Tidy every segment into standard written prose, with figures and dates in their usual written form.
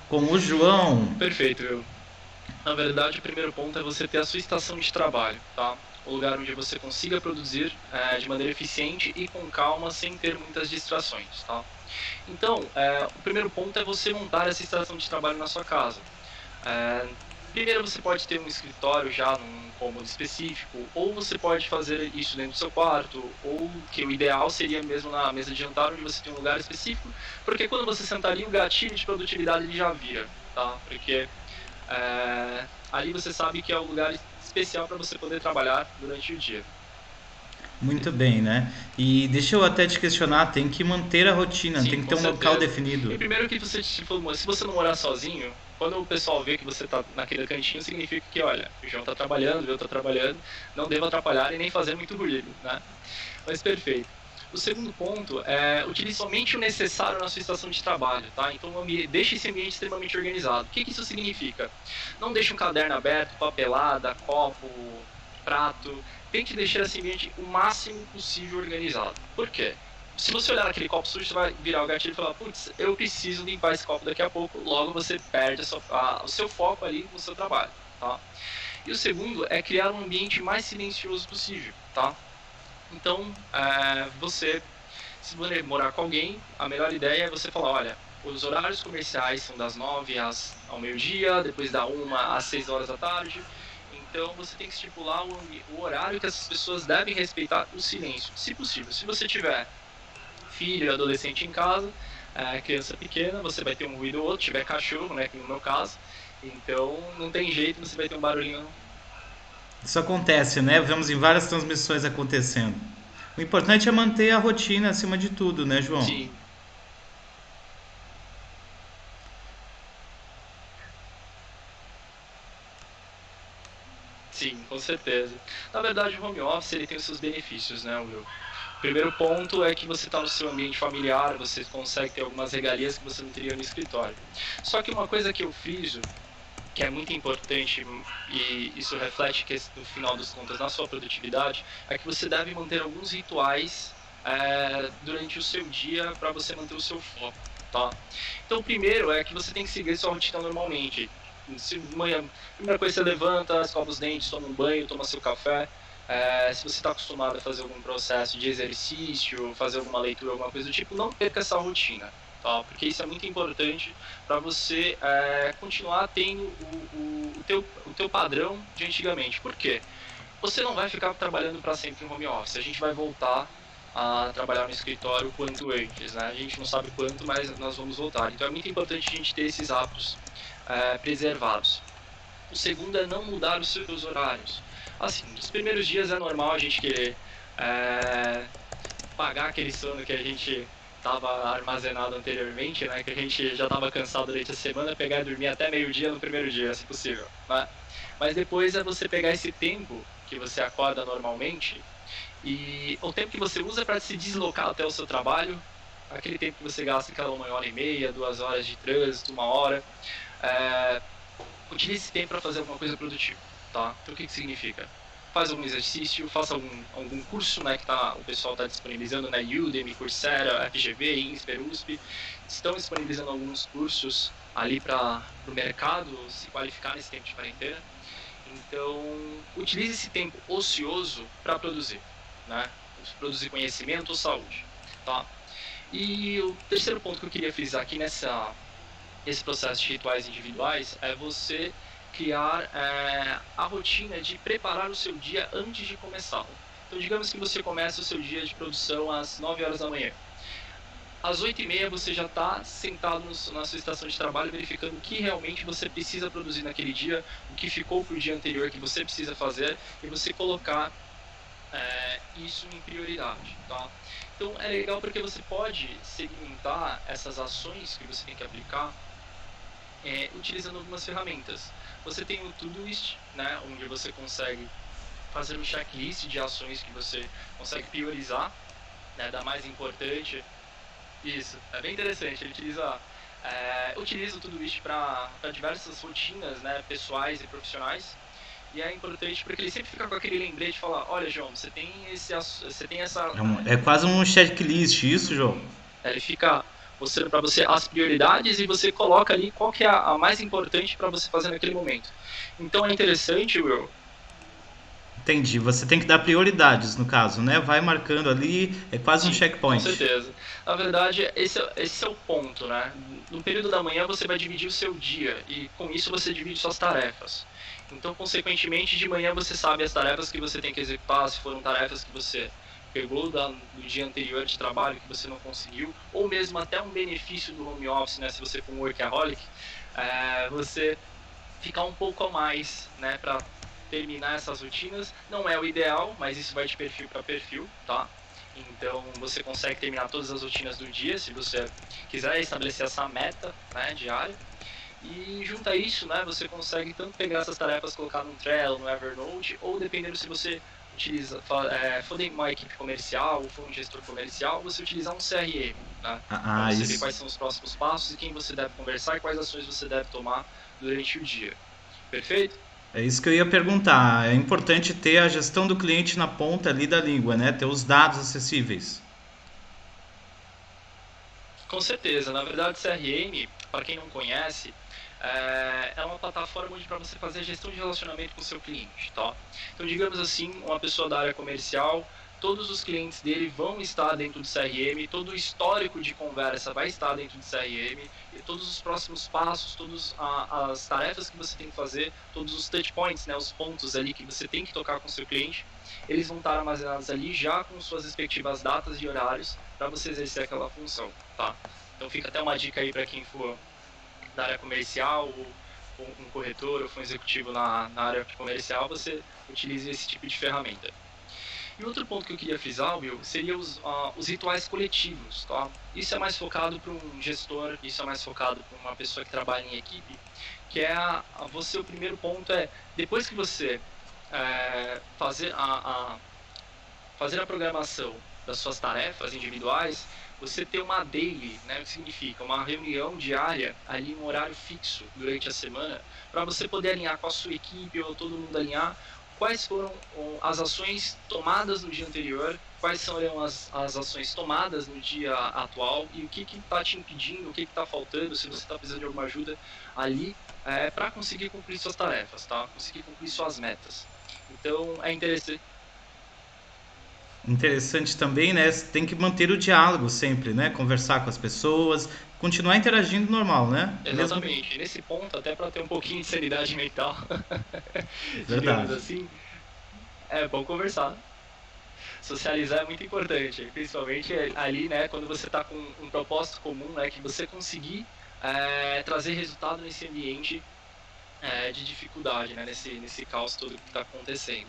com o João. Perfeito, Will. Na verdade, o primeiro ponto é você ter a sua estação de trabalho, tá? O lugar onde você consiga produzir de maneira eficiente e com calma, sem ter muitas distrações, tá? Então, o primeiro ponto é você montar essa estação de trabalho na sua casa. É, Primeiro, você pode ter um escritório já num cômodo específico, ou você pode fazer isso dentro do seu quarto, ou que o ideal seria mesmo na mesa de jantar, onde você tem um lugar específico, porque quando você sentar ali, o gatilho de produtividade ele já vira, tá? Porque ali você sabe que é o lugar especial para você poder trabalhar durante o dia. Muito bem, né? E deixa eu até te questionar, tem que manter a rotina, tem Sim, que com ter um local certeza. definido. E primeiro que você, tipo, se você não morar sozinho, quando o pessoal vê que você tá naquele cantinho, significa que, olha, o João tá trabalhando, eu tô trabalhando, não devo atrapalhar e nem fazer muito ruído, né? Mas perfeito. O segundo ponto é utilize somente o necessário na sua estação de trabalho, tá? Então deixe esse ambiente extremamente organizado. O que que isso significa? Não deixe um caderno aberto, papelada, copo, prato. Tente deixar esse ambiente o máximo possível organizado. Por quê? Se você olhar aquele copo sujo, você vai virar o gatilho e falar, putz, eu preciso limpar esse copo daqui a pouco. Logo você perde o seu foco ali no seu trabalho, tá? E o segundo é criar um ambiente mais silencioso possível, tá? Então, se você morar com alguém, a melhor ideia é você falar, olha, os horários comerciais são das 9 ao meio-dia, depois da 1 às 6 horas da tarde. Então, você tem que estipular o horário que essas pessoas devem respeitar o silêncio, se possível. Se você tiver filho, adolescente em casa, criança pequena, você vai ter um ruído ou outro, tiver cachorro, né, que no meu caso. Então, não tem jeito, você vai ter um barulhinho. Isso acontece, né? Vemos em várias transmissões acontecendo. O importante é manter a rotina acima de tudo, né, João? Sim, sim, com certeza. Na verdade, o home office ele tem os seus benefícios, né, Will? O primeiro ponto é que você está no seu ambiente familiar, você consegue ter algumas regalias que você não teria no escritório. Só que uma coisa que eu friso, que é muito importante e isso reflete que no final das contas na sua produtividade, é que você deve manter alguns rituais durante o seu dia para você manter o seu foco, tá? Então, o primeiro é que você tem que seguir sua rotina normalmente. Se manhã, primeira coisa, você levanta, escova os dentes, toma um banho, toma seu café. Se você está acostumado a fazer algum processo de exercício, fazer alguma leitura, alguma coisa do tipo, não perca essa rotina, tá? Porque isso é muito importante para você continuar tendo o teu padrão de antigamente. Por quê? Você não vai ficar trabalhando para sempre em home office. A gente vai voltar a trabalhar no escritório quanto antes, né? A gente não sabe quanto, mas nós vamos voltar. Então é muito importante a gente ter esses hábitos preservados. O segundo é não mudar os seus horários. Assim, nos primeiros dias é normal a gente querer é, pagar aquele sono que a gente estava armazenado anteriormente, né? Que a gente já estava cansado durante a semana, pegar e dormir até meio-dia no primeiro dia, se possível, né? Mas depois é você pegar esse tempo que você acorda normalmente e o tempo que você usa para se deslocar até o seu trabalho, aquele tempo que você gasta aquela 1 hora e meia, 2 horas de trânsito, 1 hora, é, utilize esse tempo para fazer alguma coisa produtiva, tá? Então o que que significa? Faz algum exercício, faça algum curso, né, o pessoal está disponibilizando, né, Udemy, Coursera, FGV, INSPER, USP, estão disponibilizando alguns cursos ali para o mercado se qualificar nesse tempo de quarentena. Então, utilize esse tempo ocioso para produzir, né? Produzir conhecimento ou saúde, tá? E o terceiro ponto que eu queria frisar aqui esse processo de rituais individuais é você criar a rotina de preparar o seu dia antes de começá-lo. Então, digamos que você começa o seu dia de produção às 9 horas da manhã. Às 8h30 você já está sentado na sua estação de trabalho verificando o que realmente você precisa produzir naquele dia, o que ficou para o dia anterior que você precisa fazer e você colocar isso em prioridade, tá? Então é legal porque você pode segmentar essas ações que você tem que aplicar utilizando algumas ferramentas. Você tem o Todoist, né, onde você consegue fazer um checklist de ações que você consegue priorizar, né, da mais importante. Isso, é bem interessante. Ele utiliza o Todoist para diversas rotinas, né, pessoais e profissionais. E é importante porque ele sempre fica com aquele lembrete de falar, olha, João, você tem essa. É quase um checklist, isso, João? Sim. Ele fica mostrando para você as prioridades e você coloca ali qual que é a mais importante para você fazer naquele momento. Então é interessante, Will. Entendi. Você tem que dar prioridades, no caso, né? Vai marcando ali, é quase um Sim, com checkpoint. certeza. Na verdade, esse é o ponto, né? No período da manhã você vai dividir o seu dia e com isso você divide suas tarefas. Então, consequentemente, de manhã você sabe as tarefas que você tem que executar, se foram tarefas que você pegou do dia anterior de trabalho que você não conseguiu, ou mesmo até um benefício do home office, né? Se você for um workaholic, você ficar um pouco a mais, né? Para terminar essas rotinas. Não é o ideal, mas isso vai de perfil para perfil, tá? Então você consegue terminar todas as rotinas do dia, se você quiser estabelecer essa meta, né, diária. E junto a isso, né, você consegue tanto pegar essas tarefas, colocar no Trello, no Evernote, ou dependendo se você for uma equipe comercial ou for um gestor comercial, você utilizar um CRM, né, para você ver Isso. quais são os próximos passos e quem você deve conversar e quais ações você deve tomar durante o dia. Perfeito? É isso que eu ia perguntar. É importante ter a gestão do cliente na ponta ali da língua, né? Ter os dados acessíveis. Com certeza. Na verdade, CRM, para quem não conhece, é uma plataforma onde para você fazer a gestão de relacionamento com o seu cliente, tá? Então, digamos assim, uma pessoa da área comercial, todos os clientes dele vão estar dentro do CRM, todo o histórico de conversa vai estar dentro do CRM, e todos os próximos passos, todas as tarefas que você tem que fazer, todos os touch points, né, os pontos ali que você tem que tocar com o seu cliente, eles vão estar armazenados ali já com suas respectivas datas e horários para você exercer aquela função, tá? Então fica até uma dica aí para quem for da área comercial, ou um corretor, ou for um executivo na área comercial, você utilize esse tipo de ferramenta. E outro ponto que eu queria frisar, Will, seria os rituais coletivos, tá? Isso é mais focado para um gestor, isso é mais focado para uma pessoa que trabalha em equipe, que é o primeiro ponto é, depois que você fazer a programação das suas tarefas individuais, você ter uma daily, né, o que significa uma reunião diária, ali um horário fixo durante a semana, para você poder alinhar com a sua equipe ou todo mundo alinhar quais foram as ações tomadas no dia anterior, quais serão as ações tomadas no dia atual e o que está te impedindo, o que está faltando, se você está precisando de alguma ajuda ali, para conseguir cumprir suas tarefas, tá? Conseguir cumprir suas metas. Então, é interessante. Interessante também, né? Tem que manter o diálogo sempre, né? Conversar com as pessoas, continuar interagindo normal, né? Mesmo. Exatamente. E nesse ponto, até para ter um pouquinho de sanidade mental, digamos Verdade. assim, é bom conversar. Socializar é muito importante, principalmente ali, né, quando você está com um propósito comum, né, que você conseguir trazer resultado nesse ambiente de dificuldade, né, nesse caos todo que está acontecendo.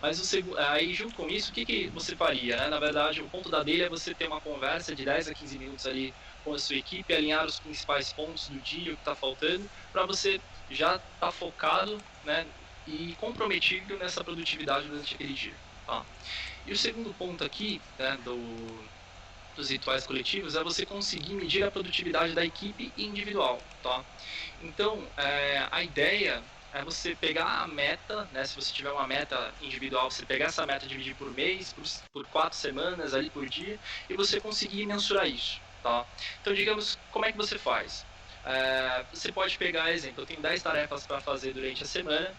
Mas aí, junto com isso, o que você faria? Né? Na verdade, o ponto da dele é você ter uma conversa de 10 a 15 minutos ali com a sua equipe, alinhar os principais pontos do dia, o que está faltando, para você já estar focado, né, e comprometido nessa produtividade durante aquele dia. Tá? E o segundo ponto aqui, né, dos rituais coletivos, é você conseguir medir a produtividade da equipe individual, tá? Então, a ideia é você pegar a meta, né? Se você tiver uma meta individual, você pegar essa meta, dividir por mês, por 4 semanas, ali por dia, e você conseguir mensurar isso, tá? Então, digamos, como é que você faz? Você pode pegar, exemplo, eu tenho 10 tarefas para fazer durante a semana,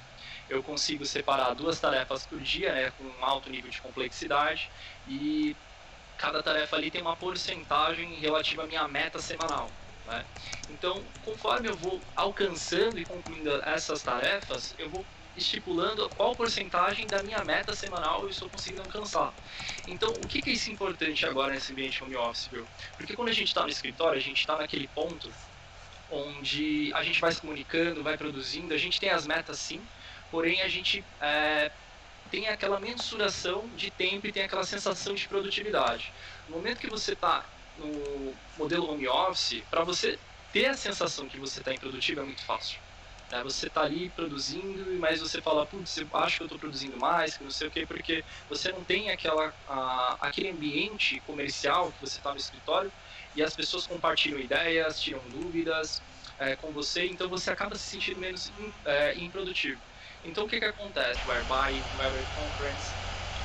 eu consigo separar 2 tarefas por dia, né, com um alto nível de complexidade, e cada tarefa ali tem uma porcentagem relativa à minha meta semanal, né? Então, conforme eu vou alcançando e concluindo essas tarefas, eu vou estipulando qual porcentagem da minha meta semanal eu estou conseguindo alcançar. Então, o que é isso importante agora nesse ambiente home office, viu? Porque quando a gente está no escritório, a gente está naquele ponto onde a gente vai se comunicando, vai produzindo, a gente tem as metas sim, porém a gente tem aquela mensuração de tempo e tem aquela sensação de produtividade. No momento que você está no modelo home office, para você ter a sensação que você está improdutivo é muito fácil. Né? Você está ali produzindo, mas você fala, putz, eu acho que eu estou produzindo mais, que não sei o quê, porque você não tem aquele ambiente comercial que você está no escritório e as pessoas compartilham ideias, tiram dúvidas com você, então você acaba se sentindo menos improdutivo. Então o que acontece? O Whereby, o Weber Conference,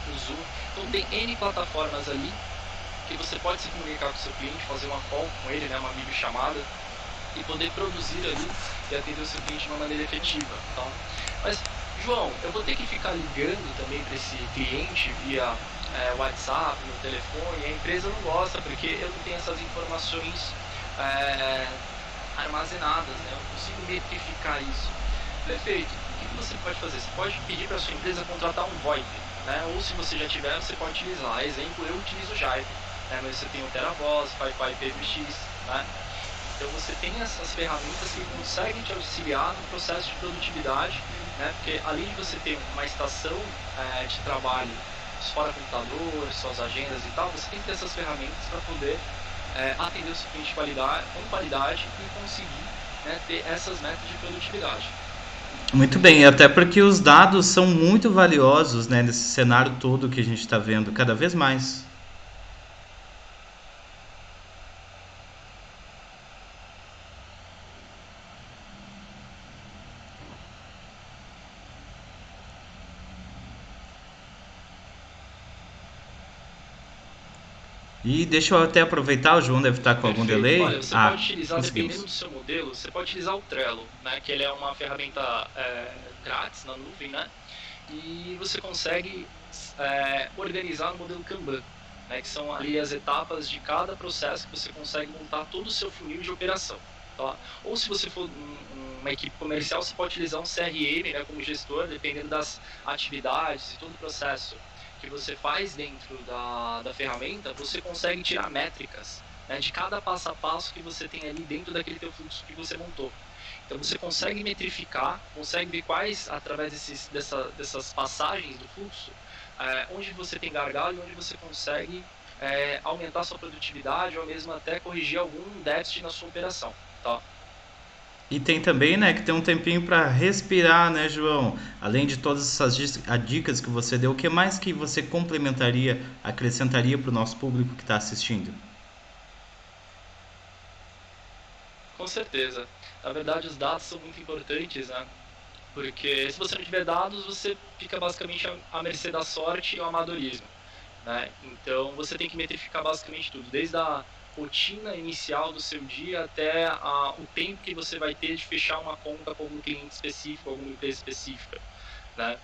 o Zoom, então tem N plataformas ali que você pode se comunicar com o seu cliente, fazer uma call com ele, né, uma videochamada, e poder produzir ali e atender o seu cliente de uma maneira efetiva. Tá? Mas, João, eu vou ter que ficar ligando também para esse cliente via WhatsApp, no telefone, e a empresa não gosta, porque eu não tenho essas informações é, armazenadas, né? Eu não consigo metrificar isso. Perfeito. O que você pode fazer? Você pode pedir para a sua empresa contratar um VoIP, né? Ou se você já tiver, você pode utilizar. Exemplo, eu utilizo o Jive, né? Mas você tem o TeraVoz, PyPy PBX, né? Então você tem essas ferramentas que conseguem te auxiliar no processo de produtividade, né? Porque além de você ter uma estação de trabalho fora computador, suas agendas e tal, você tem que ter essas ferramentas para poder atender o seu cliente com qualidade e conseguir, né, ter essas metas de produtividade. Muito bem, até porque os dados são muito valiosos, né, nesse cenário todo que a gente está vendo cada vez mais. E deixa eu até aproveitar, o João deve estar com algum Perfeito. delay. Olha, você pode Ah, utilizar, dependendo conseguimos. do seu modelo, você pode utilizar o Trello, né, que ele é uma ferramenta grátis na nuvem, né, e você consegue organizar no modelo Kanban, né, que são ali as etapas de cada processo que você consegue montar todo o seu funil de operação. Tá? Ou se você for uma equipe comercial, você pode utilizar um CRM, né, como gestor, dependendo das atividades e todo o processo que você faz dentro da ferramenta, você consegue tirar métricas, né, de cada passo a passo que você tem ali dentro daquele teu fluxo que você montou. Então você consegue metrificar, consegue ver quais, através dessas passagens do fluxo, onde você tem gargalo e onde você consegue aumentar sua produtividade ou mesmo até corrigir algum déficit na sua operação. Tá? E tem também, né, que tem um tempinho para respirar, né, João? Além de todas essas dicas que você deu, o que mais que você complementaria, acrescentaria para o nosso público que está assistindo? Com certeza. Na verdade, os dados são muito importantes, né? Porque se você não tiver dados, você fica basicamente à mercê da sorte e ao amadorismo, né? Então, você tem que metrificar basicamente tudo, desde a rotina inicial do seu dia até o tempo que você vai ter de fechar uma conta com algum cliente específico, alguma empresa específica, né?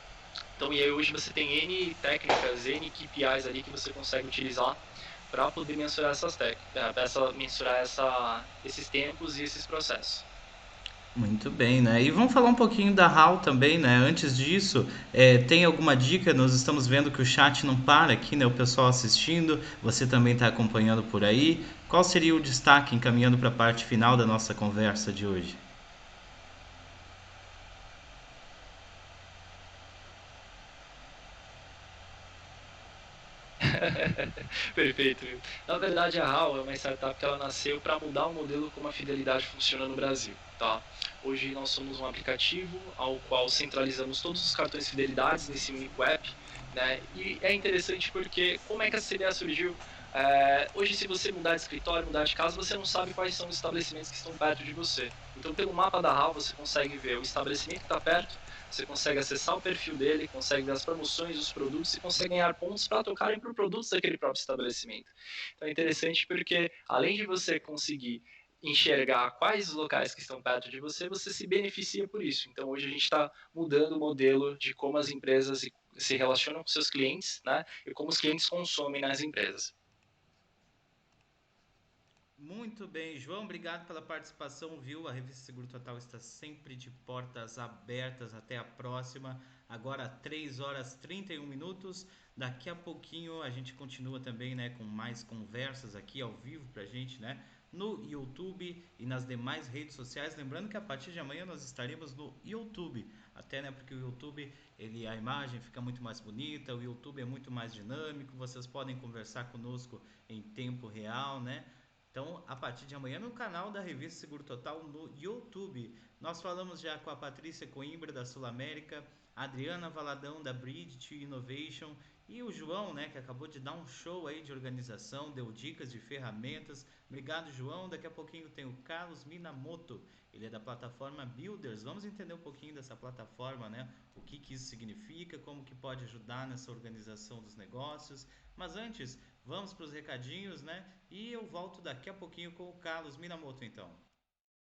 Então, e aí hoje você tem N técnicas, N KPIs ali que você consegue utilizar para poder mensurar essas técnicas, mensurar esses tempos e esses processos. Muito bem, né? E vamos falar um pouquinho da HAL também, né? Antes disso, tem alguma dica? Nós estamos vendo que o chat não para aqui, né? O pessoal assistindo, você também está acompanhando por aí. Qual seria o destaque encaminhando para a parte final da nossa conversa de hoje? Perfeito. Na verdade, a HAL é uma startup que ela nasceu para mudar o modelo como a fidelidade funciona no Brasil. Tá? Hoje nós somos um aplicativo ao qual centralizamos todos os cartões de fidelidades nesse único app, né? E é interessante porque como é que essa ideia surgiu? Hoje, se você mudar de escritório, mudar de casa, você não sabe quais são os estabelecimentos que estão perto de você. Então, pelo mapa da HAL, você consegue ver o estabelecimento que está perto, você consegue acessar o perfil dele, consegue ver as promoções dos produtos e consegue ganhar pontos para tocarem para produtos daquele próprio estabelecimento. Então é interessante porque, além de você conseguir enxergar quais os locais que estão perto de você, você se beneficia por isso. Então hoje a gente está mudando o modelo de como as empresas se relacionam com seus clientes, né? E como os clientes consomem nas empresas. Muito bem, João, obrigado pela participação, viu? A revista Seguro Total está sempre de portas abertas. Até a próxima. Agora 3 horas e 31 minutos. Daqui a pouquinho a gente continua também, né, com mais conversas aqui ao vivo pra gente, né? No YouTube e nas demais redes sociais. Lembrando que a partir de amanhã nós estaremos no YouTube. Até, né, porque o YouTube, a imagem fica muito mais bonita, o YouTube é muito mais dinâmico, vocês podem conversar conosco em tempo real, né? Então, a partir de amanhã no canal da Revista Seguro Total no YouTube. Nós falamos já com a Patrícia Coimbra da Sul América, a Adriana Valadão da Bridge Innovation e o João, né, que acabou de dar um show aí de organização, deu dicas de ferramentas. Obrigado, João. Daqui a pouquinho tem o Carlos Minamoto. Ele é da plataforma Builders. Vamos entender um pouquinho dessa plataforma, né? O que isso significa, como que pode ajudar nessa organização dos negócios. Mas antes, Vamos para os recadinhos, né? E eu volto daqui a pouquinho com o Carlos Minamoto, então.